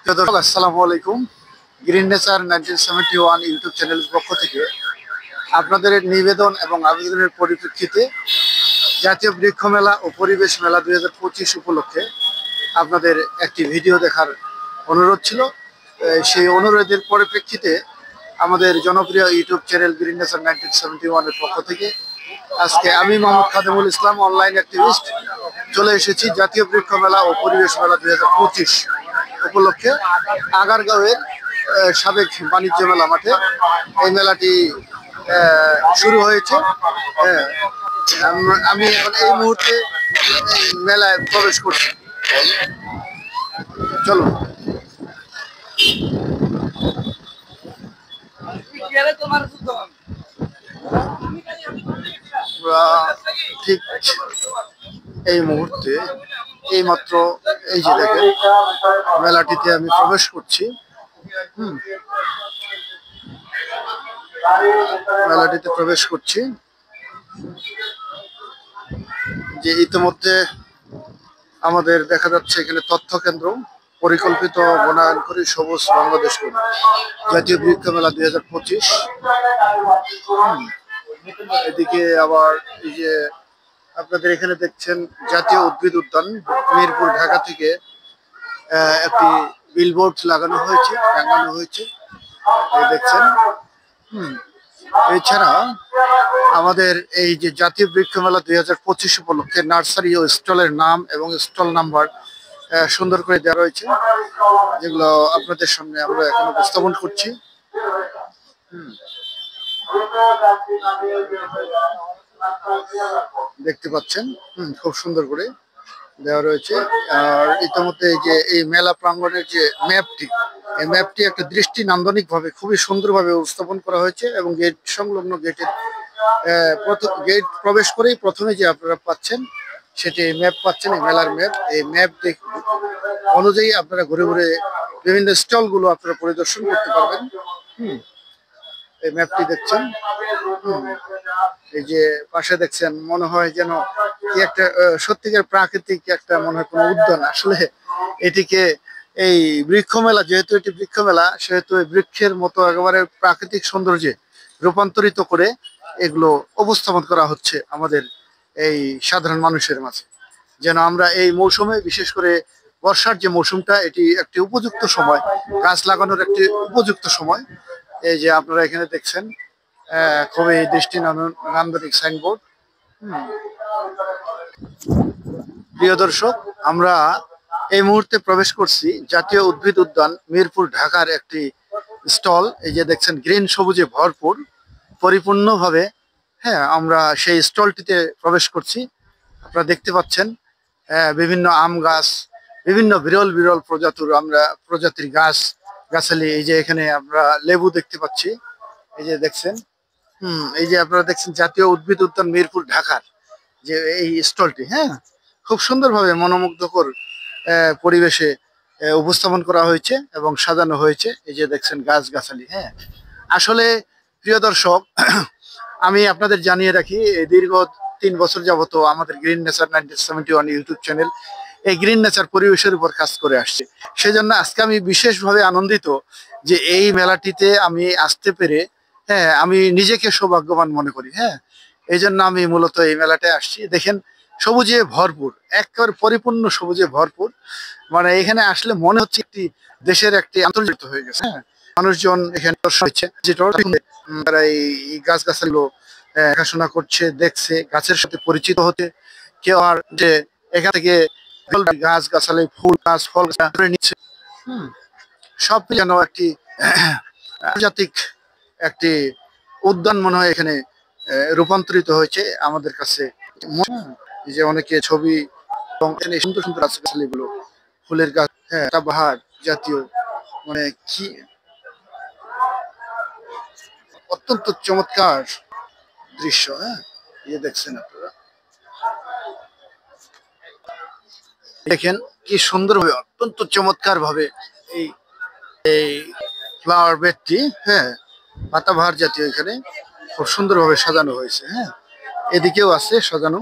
দর্শক আসসালামু আলাইকুম। গ্রিন নেচার 1971 ইউটিউব চ্যানেলের পক্ষ থেকে আপনাদের নিবেদন এবং আবেদনের পরিপ্রেক্ষিতে জাতীয় বৃক্ষ মেলা ও পরিবেশ মেলা 2025 উপলক্ষে আপনাদের একটি ভিডিও দেখার অনুরোধ ছিল। সেই অনুরোধের পরিপ্রেক্ষিতে আমাদের জনপ্রিয় ইউটিউব চ্যানেল গ্রিন নেচার 1971 এর পক্ষ থেকে আজকে আমি মোহাম্মদ খাদেমুল ইসলাম অনলাইন অ্যাক্টিভিস্ট চলে এসেছি জাতীয় বৃক্ষ মেলা ও পরিবেশ মেলা 2025 উপলক্ষে আগারগাঁওয়ের সাবেক বাণিজ্য মেলা মাঠে। এই মেলাটি শুরু হয়েছে। আমি এখন এই মুহূর্তে মেলায় প্রবেশ করছি। চলো ঠিক এই মুহূর্তে এইমাত্র এই যে দেখেন মেলাটিতে আমি প্রবেশ করছি। মেলাটিতে প্রবেশ করছি যে ইতিমধ্যে আমাদের দেখা যাচ্ছে এখানে তথ্য কেন্দ্র পরিকল্পিত বনায়ন করে সবুজ বাংলাদেশ করি জাতীয় বৃক্ষ মেলা 2025। এদিকে আবার এই যে আপনাদের এখানে দেখছেন জাতীয় উদ্ভিদ উদ্যান মিরপুর ঢাকা থেকে একটি বিলবোর্ড লাগানো হয়েছে, টাঙানো হয়েছে, এই দেখছেন। এছাড়া আমাদের এই যে জাতীয় বৃক্ষ মেলা 2025 উপলক্ষে নার্সারি ও স্টলের নাম এবং স্টল নাম্বার সুন্দর করে দেওয়া রয়েছে, যেগুলো আপনাদের সামনে আমরা এখন উপস্থাপন করছি। দেখতে পাচ্ছেন খুব সুন্দর করে দেওয়া রয়েছে। আর ইতিমধ্যে যে এই মেলা প্রাঙ্গণের যে ম্যাপটি, এই ম্যাপটি একটা দৃষ্টি নান্দনিক ভাবে খুবই সুন্দরভাবে উপস্থাপন করা হয়েছে এবং গেট সংলগ্ন গেটের গেট প্রবেশ করেই প্রথমে যে আপনারা পাচ্ছেন সেটি ম্যাপ পাচ্ছেন, এই মেলার ম্যাপ। এই ম্যাপ অনুযায়ী আপনারা ঘুরে ঘুরে বিভিন্ন স্টলগুলো আপনারা পরিদর্শন করতে পারবেন। এই ম্যাপটি দেখছেন, এই যে পাশে দেখছেন মনে হয় যেন কি একটা সত্যিকার প্রাকৃতিক একটা মনে হয় কোনো উদ্যান। আসলে এটিকে এই বৃক্ষ মেলা, যেহেতু এটি বৃক্ষ মেলা, সেহেতু এই বৃক্ষের মতো একেবারে প্রাকৃতিক সৌন্দর্যে রূপান্তরিত করে এগুলো উপস্থাপন করা হচ্ছে আমাদের এই সাধারণ মানুষের মাঝে, যেন আমরা এই মৌসুমে, বিশেষ করে বর্ষার যে মৌসুমটা, এটি একটি উপযুক্ত সময়, গাছ লাগানোর একটি উপযুক্ত সময়। এই যে আপনারা এখানে দেখছেন খুবই দৃষ্টি নান্দনিক সাইনবোর্ড। প্রিয় দর্শক, আমরা এই মুহূর্তে প্রবেশ করছি জাতীয় উদ্ভিদ উদ্যান মিরপুর ঢাকার একটি স্টল। এই যে দেখছেন গ্রিন সবুজে ভরপুর পরিপূর্ণভাবে। আমরা সেই স্টলটিতে প্রবেশ করছি। আপনারা দেখতে পাচ্ছেন বিভিন্ন আম গাছ, বিভিন্ন বিরল বিরল প্রজাতির গাছ গাছালি। এই যে এখানে আমরা লেবু দেখতে পাচ্ছি, এই যে দেখছেন। এই যে আপনারা দেখছেন জাতীয় উদ্ভিদ উদ্যান মিরপুর ঢাকার যে এই স্টলটি, খুব সুন্দরভাবে মনোমুগ্ধকর পরিবেশে উপস্থাপন করা হয়েছে এবং সাজানো হয়েছে। এই যে দেখছেন গাছগাছালি। আসলে প্রিয় দর্শক, আমি আপনাদের জানিয়ে রাখি, দীর্ঘ 3 বছর যাবত আমাদের গ্রিন নেচার 1971 ইউটিউব চ্যানেল এই গ্রিন নেচার পরিবেশের উপর কাজ করে আসছে। সেজন্য আজকে আমি বিশেষভাবে আনন্দিত যে এই মেলাটিতে আমি আসতে পেরে আমি নিজেকে সৌভাগ্যবান মনে করি। এই জন্য আমি মূলত এই মেলাটায় আসছি। দেখেন সবুজে ভরপুর, একেবারে পরিপূর্ণ সবুজে ভরপুর। মানে এখানে আসলে মনে হচ্ছে একটি দেশের একটি আন্তর্জাতিক হয়ে গেছে। মানুষজন এখানে হচ্ছে, যেটা এই গাছগাছালিগুলো দেখাশোনা করছে, দেখছে, গাছের সাথে পরিচিত হতে। কেউ আর যে এখান থেকে গাছ গাছালি, ফুল গাছ, ফল গাছ ধরে নিচ্ছে। সব যেন একটি আন্তর্জাতিক একটি উদ্যান মনে হয় এখানে রূপান্তরিত হয়েছে আমাদের কাছে। যে অনেকে ছবি এবং সুন্দর সুন্দর গাছগাছালিগুলো, ফুলের গাছ, পাহাড় জাতীয়, মানে কি অত্যন্ত চমৎকার দৃশ্য। ইয়ে দেখছেন আপনারা, দেখেন কি সুন্দর ভাবে, অত্যন্ত চমৎকার ভাবে এই এই ফ্লাওয়ার বেডটি, পাতাবাহার জাতীয়, এখানে খুব সুন্দরভাবে সাজানো হয়েছে। এদিকেও আছে সাজানো,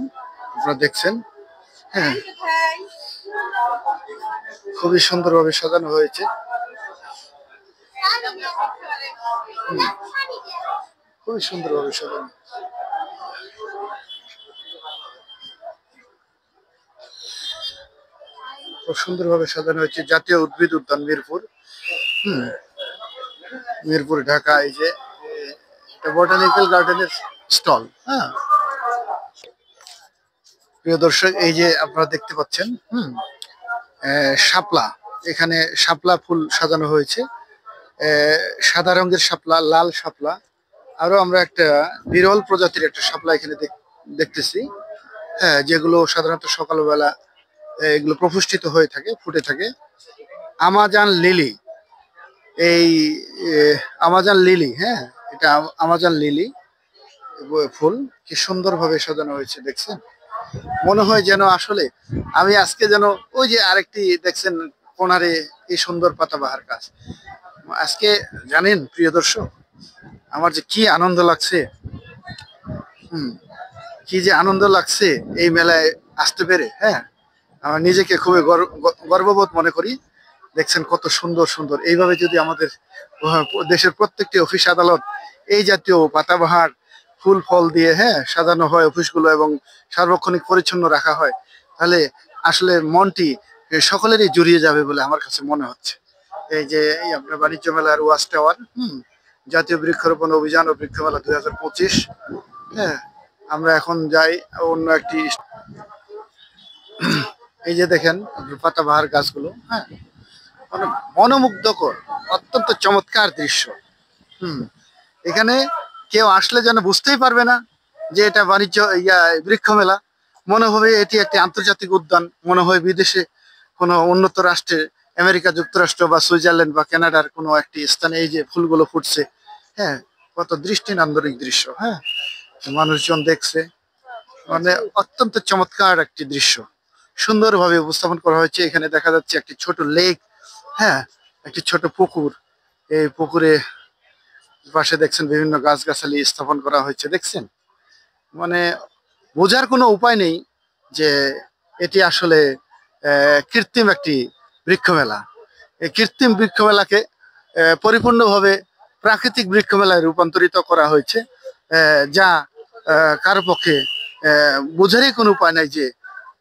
আপনারা দেখছেন। খুবই সুন্দরভাবে সাজানো হয়েছে। খুবই সুন্দরভাবে সাজানো। খুব সুন্দরভাবে সাজানো হয়েছে জাতীয় উদ্ভিদ উদ্যান মিরপুর। হুম, মিরপুর ঢাকা। এই যে বটানিক্যাল গার্ডেনের স্টল। হ্যাঁ, প্রিয় দর্শক, এই যে আপনারা দেখতে পাচ্ছেন শাপলা, এখানে শাপলা ফুল সাজানো হয়েছে। সাদা রঙের শাপলা, লাল শাপলা, আরো আমরা একটা বিরল প্রজাতির একটা শাপলা এখানে দেখতেছি। হ্যাঁ, যেগুলো সাধারণত সকালবেলা এগুলো প্রফুষ্ঠিত হয়ে থাকে, ফুটে থাকে। আমাজন লিলি, এই আমাজন লিলি, হ্যাঁ এটা আমাজন লিলি ফুল কি সুন্দরভাবে সাজানো হয়েছে দেখছেন। মনে হয় যেন আসলে আমি আজকে যেন ওই যে আরেকটি দেখছেন কোনারে এই সুন্দর পাতাবাহার গাছ। আজকে জানেন প্রিয় দর্শক, আমার যে কি আনন্দ লাগছে। হুম, কি যে আনন্দ লাগছে এই মেলায় আসতে পেরে। হ্যাঁ, আমার নিজেকে খুবই গর্ববোধ মনে করি। দেখছেন কত সুন্দর সুন্দর, এইভাবে যদি আমাদের দেশের প্রত্যেকটি অফিস আদালত এই জাতীয় পাতাবাহার ফুল ফল দিয়ে হ্যাঁ সাজানো হয় অফিসগুলো, এবং সার্বক্ষণিক পরিচ্ছন্ন রাখা হয়, তাহলে আসলে মনটি সকলেরই জুড়িয়ে যাবে বলে আমার কাছে মনে হচ্ছে। এই যে এই আপনার বাণিজ্য মেলার ওয়াচ টাওয়ার, জাতীয় বৃক্ষরোপণ অভিযান ও বৃক্ষ মেলা 2025। হ্যাঁ, আমরা এখন যাই অন্য একটি। এই যে দেখেন পাতাবাহার গাছগুলো, হ্যাঁ মানে মনোমুগ্ধকর, অত্যন্ত চমৎকার দৃশ্য। এখানে কেউ আসলে যেন বুঝতেই পারবে না যে এটা বাণিজ্য বৃক্ষ মেলা। মনে হবে এটি একটি আন্তর্জাতিক উদ্যান, মনে হয় বিদেশে কোনো উন্নত রাষ্ট্রে, আমেরিকা যুক্তরাষ্ট্র বা সুইজারল্যান্ড বা কানাডার কোনো একটি স্থানে এই যে ফুলগুলো ফুটছে। হ্যাঁ, কত দৃষ্টি নান্দনিক দৃশ্য। হ্যাঁ, মানুষজন দেখছে, মানে অত্যন্ত চমৎকার একটি দৃশ্য, সুন্দরভাবে উপস্থাপন করা হয়েছে। এখানে দেখা যাচ্ছে একটি ছোট লেক, হ্যাঁ একটি ছোট পুকুর। এই পুকুরে পাশে দেখছেন বিভিন্ন গাছগাছালি স্থাপন করা হয়েছে দেখছেন। মানে বোঝার কোনো উপায় নেই যে এটি আসলে কৃত্রিম একটি বৃক্ষ মেলা। এই কৃত্রিম বৃক্ষ মেলাকে পরিপূর্ণভাবে প্রাকৃতিক বৃক্ষ মেলায় রূপান্তরিত করা হয়েছে, যা কারো পক্ষে বোঝারই কোনো উপায় নাই যে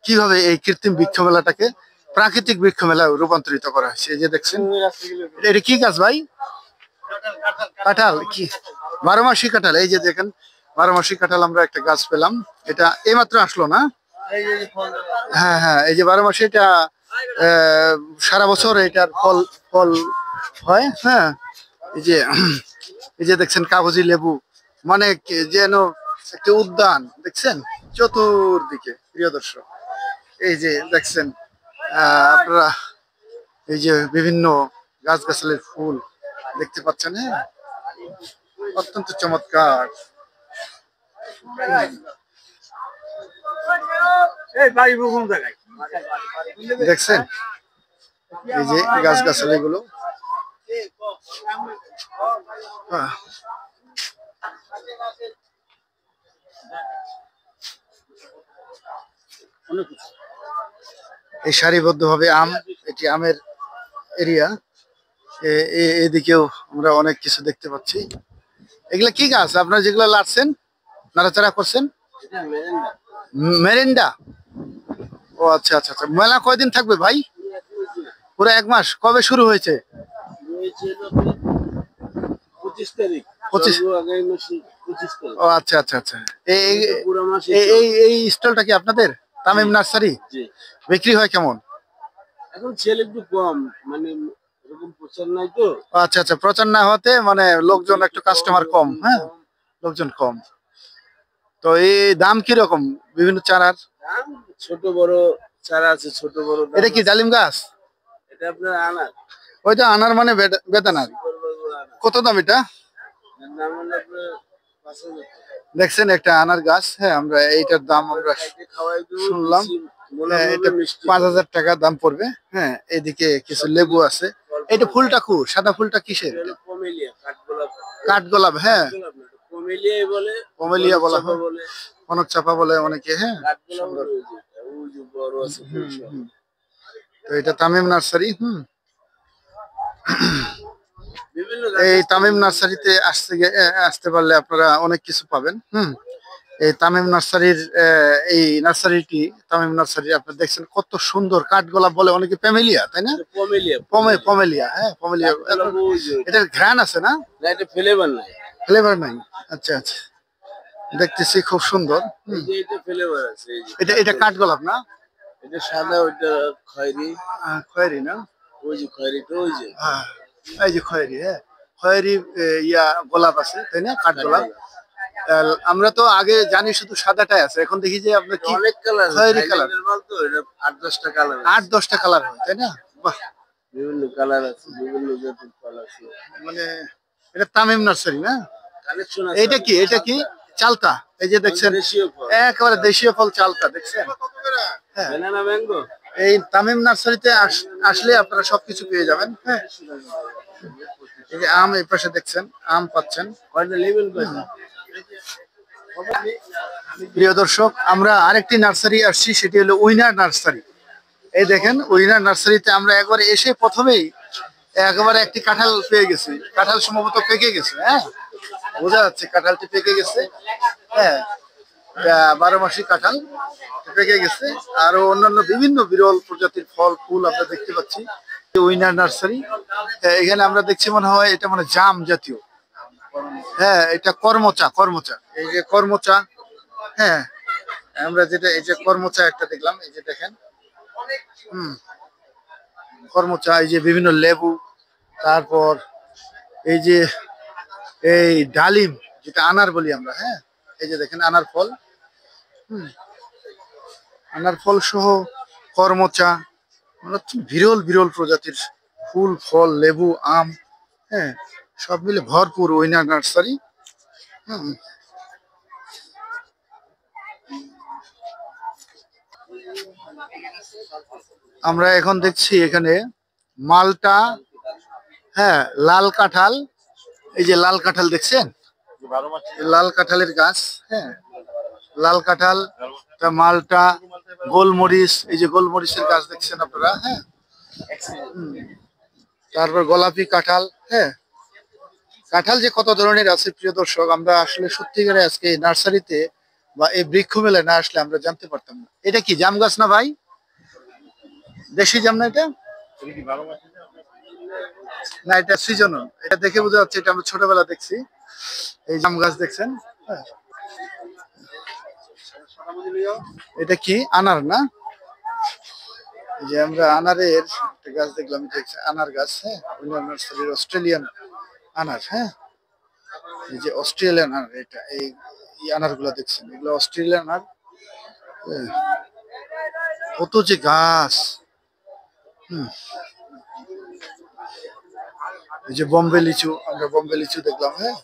কিভাবে এই কৃত্রিম বৃক্ষ মেলাটাকে প্রাকৃতিক বৃক্ষ মেলায় রূপান্তরিত করা হয়েছে। এই যে দেখছেন, এটা কি গাছ ভাই? কাঁঠাল, কি 12 মাসি কাঁঠাল? এই যে দেখেন 12 মাসি কাঁঠাল আমরা একটা গাছ পেলাম, এটা এইমাত্র আসলো না? হ্যাঁ হ্যাঁ, এই যে 12 মাসি, এটা সারা বছর এটার ফল ফল হয়। হ্যাঁ, এই যে দেখছেন কাগজি লেবু, মানে যেন একটা উদ্যান দেখছেন চতুর্দিকে। প্রিয় দর্শক, এই যে দেখছেন আপনারা এই যে বিভিন্ন গাছগাছালির ফুল দেখতে পাচ্ছেন। হ্যাঁ, অত্যন্ত চমৎকার। দেখছেন এই যে গাছগাছালি গুলো। এই সারিবদ্ধভাবে আম, এটি আমের এরিয়া। এদিকেও আমরা অনেক কিছু দেখতে পাচ্ছি। এগুলা কি গাছ আপনারা যেগুলো লাড়ছেন, নাড়াচাড়া করছেন? মেরিন্ডা। ও আচ্ছা আচ্ছা আচ্ছা। মেলা কয়দিন থাকবে ভাই? পুরো 1 মাস। কবে শুরু হয়েছে? 25। ও আচ্ছা আচ্ছা আচ্ছা। এই স্টলটা কি আপনাদের তামিম নার্সারি? বিক্রি হয় কেমন? এখন সেল একটু কম, মানে এরকম প্রচার নাই তো। আচ্ছা আচ্ছা, প্রচার না হতে মানে লোকজন একটু, কাস্টমার কম। হ্যাঁ, লোকজন কম। তো এই দাম কি রকম বিভিন্ন চারার? দাম ছোট বড় চারা আছে, ছোট বড়। এটা কি ডালিম গাছ? এটা আপনার আনার। ওইটা আনার মানে বেদানার। কত দাম এটা? দাম হলো আপনার 5,000। দেখছেন একটা আনার গাছ। হ্যাঁ, আমরা এইটার দাম আমরা শুনলাম, এটা 5,000 টাকা দাম পড়বে। হ্যাঁ, এদিকে কিছু লেবু আছে। এটা ফুলটা সাদা ফুলটা কিসের? কাঠগোলাপ। হ্যাঁ, পমেলিয়া বলা হয়, কনক চাপা বলে অনেকে। হ্যাঁ, তো এটা তামিম নার্সারি। বিভিন্ন এই গাছের তামিম নার্সারিতে আসতে পারলে আপনারা অনেক কিছু পাবেন। এই তামিম নার্সারির এই নার্সারিটি তামিম নার্সারি আপনি দেখছেন কত সুন্দর, কাঠগোলাপ বলে অনেকে প্যামেলিয়া, তাই না? পমেলিয়া পমেলিয়া, হ্যাঁ পমেলিয়া। এটার ঘ্রাণ আছে না? না, এটা ফ্লেভার নাই। ফ্লেভার নাই। আচ্ছা আচ্ছা, দেখতেছি খুব সুন্দর। এই যে এটা ফ্লেভার আছে, এই যে এটা এটা কাঠগোলাপ না? এটা সাদা, ওইটা খয়েরি। খয়েরি না? ওই যে খয়েরিটা, ওই যে হ্যাঁ, এই যে খয়েরি, হ্যাঁ খয়েরি গোলাপ আছে, তাই না? কাঠগোলাপ। আমরা তো আগে জানি শুধু সাদাটাই আছে, এখন দেখি যে আপনার কি অনেক কালার, খয়েরি কালার, থাইল্যান্ডের মাল তো, এটা 8-10টা কালার, 8-10টা কালার হয়, তাই না? বাহ, বিভিন্ন কালার আছে, বিভিন্ন জাতের ফল আছে, মানে এটা তামিম নার্সারি না? কালেকশন আছে। এটা কি, এটা কি? চালতা, এই যে দেখছেন দেশীয় ফল, একেবারে দেশীয় ফল চালতা, দেখছেন? হ্যাঁ, ব্যানানা ম্যাঙ্গো। এই তামিম নার্সারিতে আসলে আপনারা সবকিছু পেয়ে যাবেন। হ্যাঁ, এই যে আম, এই পাশে দেখছেন আম পাচ্ছেন। কয়টা নেবেন, কয়টা? প্রিয় দর্শক, আমরা আরেকটি নার্সারি আসছি, সেটি হলো উইনার নার্সারি। এই দেখেন উইনার নার্সারিতে আমরা একবার এসে প্রথমেই একেবারে একটি কাঁঠাল পেয়ে গেছি। কাঁঠাল সম্ভবত পেকে গেছে, হ্যাঁ বোঝা যাচ্ছে কাঁঠালটি পেকে গেছে। হ্যাঁ, 12 মাসি কাঁঠাল পেকে গেছে। আরো অন্যান্য বিভিন্ন বিরল প্রজাতির ফল ফুল আমরা দেখতে পাচ্ছি। উইনার নার্সারি, এখানে আমরা দেখছি মনে হয় এটা মানে জাম জাতীয়। হ্যাঁ, এটা কর্মচা, কর্মচা, এই যে কর্মচা। হ্যাঁ, আমরা যেটা এই যে কর্মচা একটা দেখলাম, এই যে দেখেন কর্মচা, এই যে বিভিন্ন লেবু, তারপর এই যে এই ডালিম, যেটা আনার বলি আমরা। হ্যাঁ, এই যে দেখেন আনার ফল, আনার ফল সহ কর্মচা, মানে হচ্ছে বিরল বিরল প্রজাতির ফুল ফল লেবু আম। হ্যাঁ, সব মিলে ভরপুর উইনার নার্সারি। আমরা এখন দেখছি এখানে মালটা, হ্যাঁ লাল কাঁঠাল, এই যে লাল কাঁঠাল দেখছেন, লাল কাঁঠালের গাছ। হ্যাঁ, লাল কাঁঠাল, মালটা, গোলমরিচ, এই যে গোলমরিচের গাছ দেখছেন আপনারা। হ্যাঁ, তারপর গোলাপি কাঁঠাল। হ্যাঁ, কাঁঠাল যে কত ধরনের আছে প্রিয় দর্শক, আমরা আসলে সত্যিকারে আজকে এই নার্সারিতে বা এই বৃক্ষ মেলায় না আসলে আমরা জানতে পারতাম না। এটা কি জাম গাছ না ভাই? দেশি জাম না এটা? না, এটা সিজনাল। এটা দেখে বোঝা যাচ্ছে এটা আমরা ছোটবেলা দেখছি। এই জাম গাছ দেখছেন। হ্যাঁ, এটা কি আনার না? এই যে আমরা আনারের একটা গাছ দেখলাম, আনার গাছ। হ্যাঁ, নার্সারির অস্ট্রেলিয়ান আনার। হ্যাঁ, এই যে অস্ট্রেলিয়ান আনার, এটা এই আনার গুলা দেখছেন, এগুলো অস্ট্রেলিয়ান আনার। কত যে গাছ। এই যে বোম্বে লিচু, আমরা বোম্বে লিচু দেখলাম। হ্যাঁ,